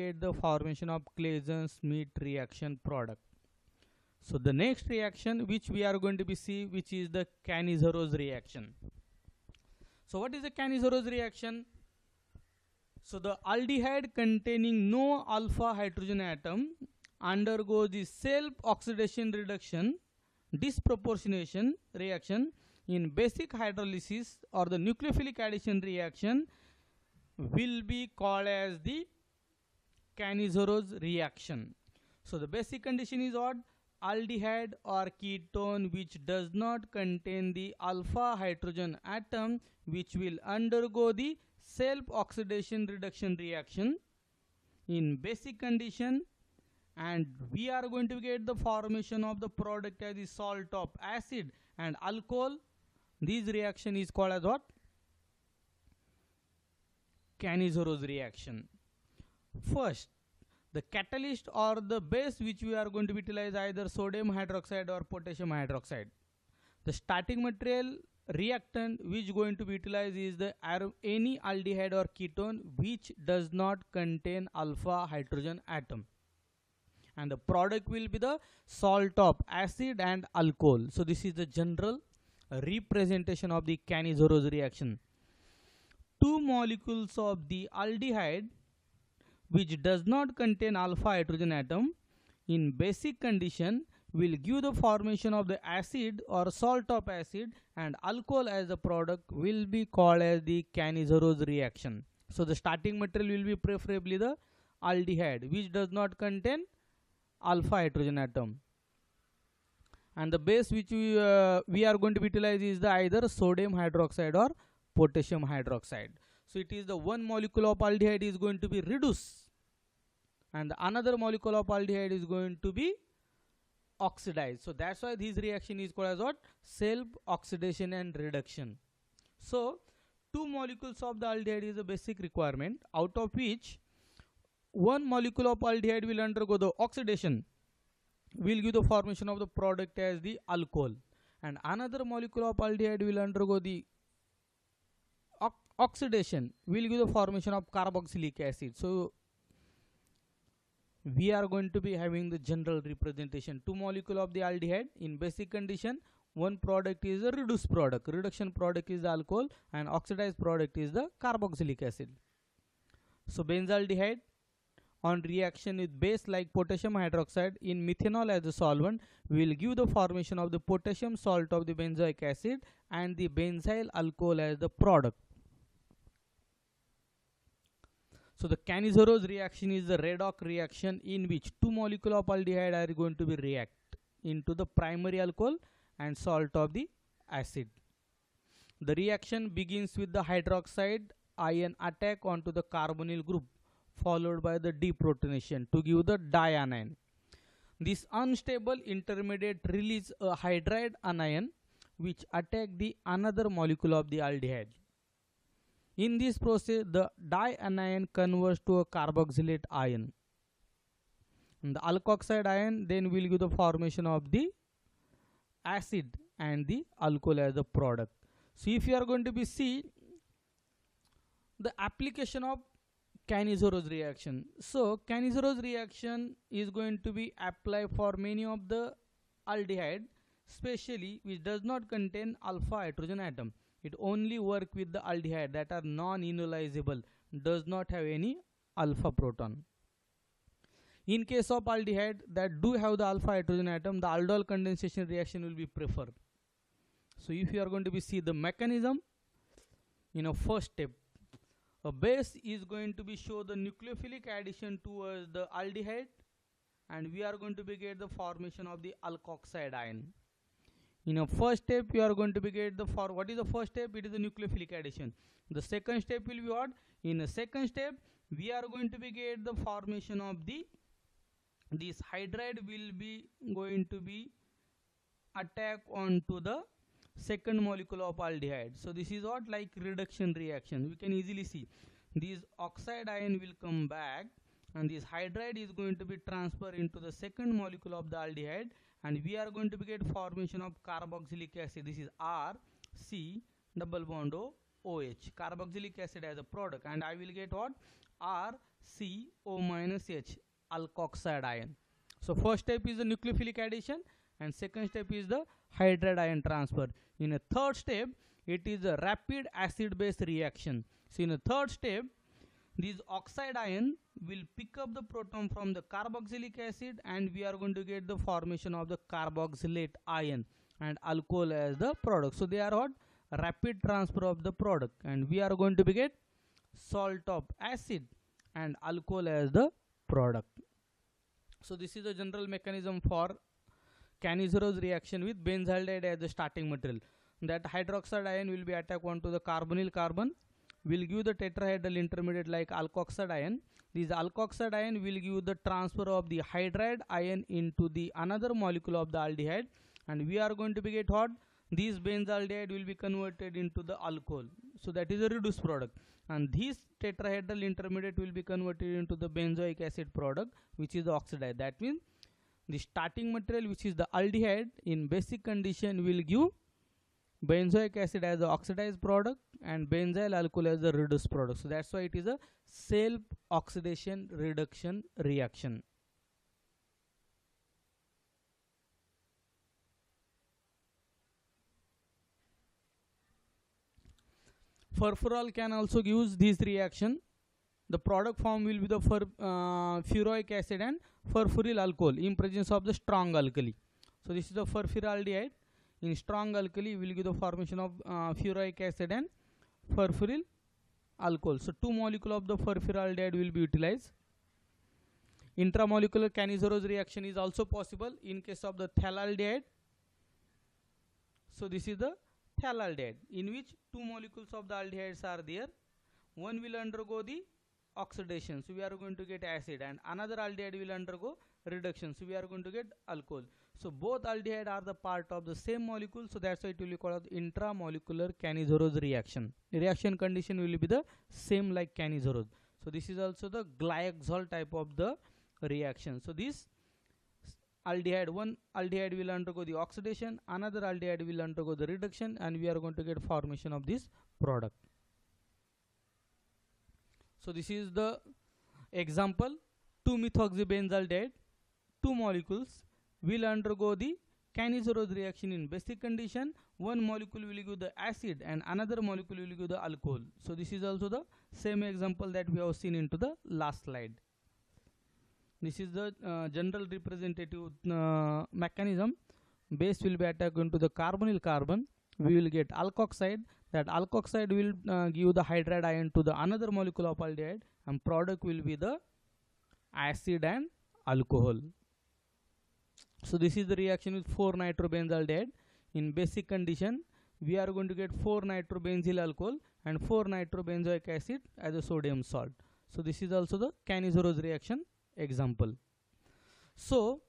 get the formation of Claisen-Smith reaction product. So the next reaction which we are going to be see, which is the Cannizzaro's reaction. So what is the Cannizzaro's reaction? So the aldehyde containing no alpha hydrogen atom undergoes the self-oxidation reduction disproportionation reaction in basic hydrolysis, or the nucleophilic addition reaction will be called as the Cannizzaro's reaction. So the basic condition is what? Aldehyde or ketone which does not contain the alpha hydrogen atom, which will undergo the self-oxidation reduction reaction in basic condition, and we are going to get the formation of the product as the salt of acid and alcohol. This reaction is called as what? Cannizzaro's reaction. First, the catalyst or the base which we are going to utilize either sodium hydroxide or potassium hydroxide. The starting material reactant which going to be utilized is the any aldehyde or ketone which does not contain alpha hydrogen atom, and the product will be the salt of acid and alcohol. So this is the general representation of the Cannizzaro's reaction. Two molecules of the aldehyde which does not contain alpha hydrogen atom in basic condition will give the formation of the acid or salt of acid, and alcohol as the product will be called as the Cannizzaro's reaction. So the starting material will be preferably the aldehyde which does not contain alpha hydrogen atom, and the base which we are going to utilize is the either sodium hydroxide or potassium hydroxide. So it is the one molecule of aldehyde is going to be reduced, and the another molecule of aldehyde is going to be oxidized. So that's why this reaction is called as what? Self-oxidation and reduction. So two molecules of the aldehyde is a basic requirement, out of which one molecule of aldehyde will undergo the oxidation, will give the formation of the product as the alcohol, and another molecule of aldehyde will undergo the oxidation, will give the formation of carboxylic acid. So we are going to be having the general representation. Two molecule of the aldehyde in basic condition, one product is a reduced product, reduction product is the alcohol, and oxidized product is the carboxylic acid. So benzaldehyde on reaction with base like potassium hydroxide in methanol as a solvent will give the formation of the potassium salt of the benzoic acid and the benzyl alcohol as the product. So the Cannizzaro's reaction is the redox reaction in which two molecules of aldehyde are going to be react into the primary alcohol and salt of the acid. The reaction begins with the hydroxide ion attack onto the carbonyl group, followed by the deprotonation to give the dianion. This unstable intermediate release a hydride anion which attack the another molecule of the aldehyde. In this process, the dianion converts to a carboxylate ion, and the alkoxide ion then will give the formation of the acid and the alcohol as the product. So if you are going to be see the application of Cannizzaro's reaction, so Cannizzaro's reaction is going to be applied for many of the aldehyde, especially which does not contain alpha hydrogen atom. It only work with the aldehyde that are non-enolizable, does not have any alpha proton. In case of aldehyde that do have the alpha hydrogen atom, the aldol condensation reaction will be preferred. So if you are going to be see the mechanism, in a first step, a base is going to be show the nucleophilic addition towards the aldehyde, and we are going to be get the formation of the alkoxide ion. In a first step, you are going to be get the what is the first step? It is the nucleophilic addition. The second step will be what? In the second step, we are going to be get the formation of the this hydride will be going to be attack onto the second molecule of aldehyde. So this is what like reduction reaction. We can easily see this oxide ion will come back, and this hydride is going to be transferred into the second molecule of the aldehyde, and we are going to get formation of carboxylic acid. This is R C double bond O OH, carboxylic acid as a product, and I will get what? R CO minus H, alkoxide ion. So first step is the nucleophilic addition and second step is the hydride ion transfer. In a third step, it is a rapid acid base reaction. So in a third step, this oxide ion will pick up the proton from the carboxylic acid and we are going to get the formation of the carboxylate ion and alcohol as the product. So they are what? Rapid transfer of the product, and we are going to get salt of acid and alcohol as the product. So this is the general mechanism for Cannizzaro's reaction with benzaldehyde as the starting material. That hydroxide ion will be attacked onto the carbonyl carbon, will give the tetrahedral intermediate like alkoxide ion. This alkoxide ion will give the transfer of the hydride ion into the another molecule of the aldehyde, and we are going to be get what? This benzaldehyde will be converted into the alcohol. So that is a reduced product, and this tetrahedral intermediate will be converted into the benzoic acid product, which is the oxidized. That means the starting material, which is the aldehyde, in basic condition will give benzoic acid as the oxidized product and benzyl alcohol as the reduced product. So that's why it is a self oxidation reduction reaction. Furfural can also use this reaction. The product form will be the furoic acid and furfuryl alcohol in presence of the strong alkali. So this is the furfuraldehyde. In strong alkali, will give the formation of furoic acid and furfuryl alcohol. So two molecules of the furfuraldehyde will be utilized. Intramolecular Cannizzaro's reaction is also possible in case of the phthalaldehyde. So this is the phthalaldehyde, in which two molecules of the aldehydes are there. One will undergo the oxidation, so we are going to get acid, and another aldehyde will undergo reduction, so we are going to get alcohol. So both aldehyde are the part of the same molecule, so that's why it will be called intramolecular Cannizzaro's reaction. The reaction condition will be the same like Cannizzaro's. So this is also the glyxol type of the reaction. So this aldehyde, one aldehyde will undergo the oxidation, another aldehyde will undergo the reduction, and we are going to get formation of this product. So this is the example. 2-methoxybenzaldehyde, two molecules will undergo the Cannizzaro's reaction in basic condition. One molecule will give the acid and another molecule will give the alcohol. So this is also the same example that we have seen into the last slide. This is the general representative mechanism. Base will be attacked into the carbonyl carbon. We will get alkoxide. That alkoxide will give the hydride ion to the another molecule of aldehyde, and product will be the acid and alcohol. So this is the reaction with 4-nitrobenzaldehyde. In basic condition, we are going to get 4-nitrobenzyl alcohol and 4-nitrobenzoic acid as a sodium salt. So this is also the Cannizzaro's reaction example. So